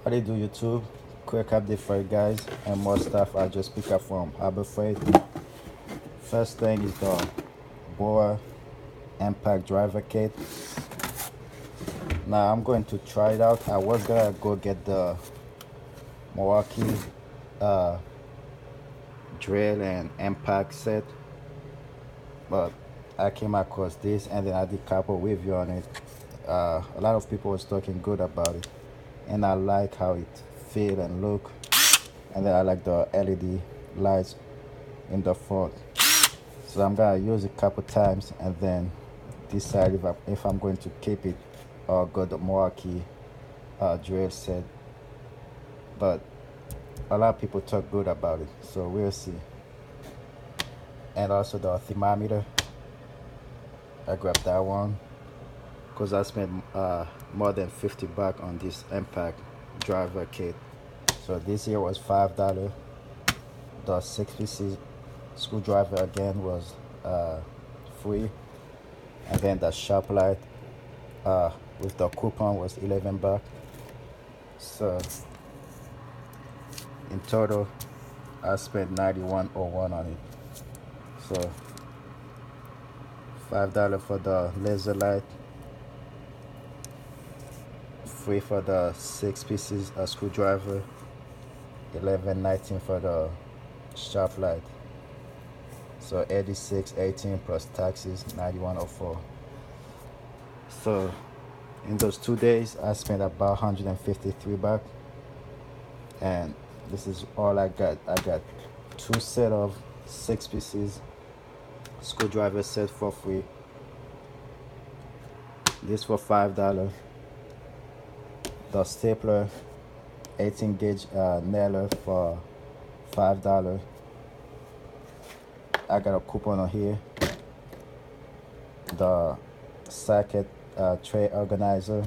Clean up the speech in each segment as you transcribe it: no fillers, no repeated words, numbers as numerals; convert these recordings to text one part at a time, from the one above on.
What do YouTube? Quick update for you guys and more stuff I just pick up from Harbor Freight. First thing is the Bauer impact driver kit. Now I'm going to try it out. I was gonna go get the Milwaukee uh, drill and impact set, but I came across this and then I did a couple review on it. A lot of people was talking good about it, and I like how it feel and look, and then I like the LED lights in the front. So I'm gonna use it a couple times and then decide if I'm going to keep it or go the Milwaukee drill set. But a lot of people talk good about it, so we'll see. And also the thermometer, I grabbed that one because I spent more than $50 on this impact driver kit. So this here was $5. The 6 pieces screwdriver again was free, and then the shop light with the coupon was $11. So in total I spent $91.01 on it. So $5 for the laser light, free for the 6 pieces screwdriver, $11.19 for the shop light. So $86.18 plus taxes, $91.04. So in those 2 days I spent about $153, and this is all I got. I got 2 set of 6 pieces screwdriver set for free. This for $5. The stapler 18 gauge nailer for $5. I got a coupon on here. The socket tray organizer,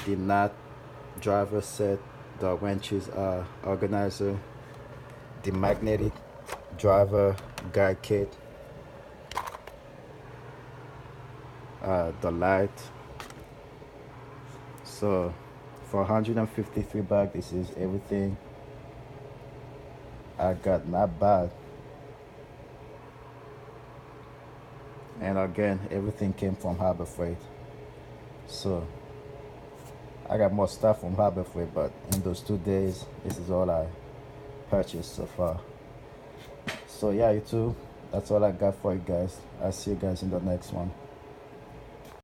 the knot driver set, the wrenches organizer, the magnetic driver guide kit, the light. So for $153, this is everything I got. Not bad. And again, everything came from Harbor Freight. So I got more stuff from Harbor Freight, but in those 2 days, this is all I purchased so far. So yeah, YouTube, that's all I got for you guys. I'll see you guys in the next one.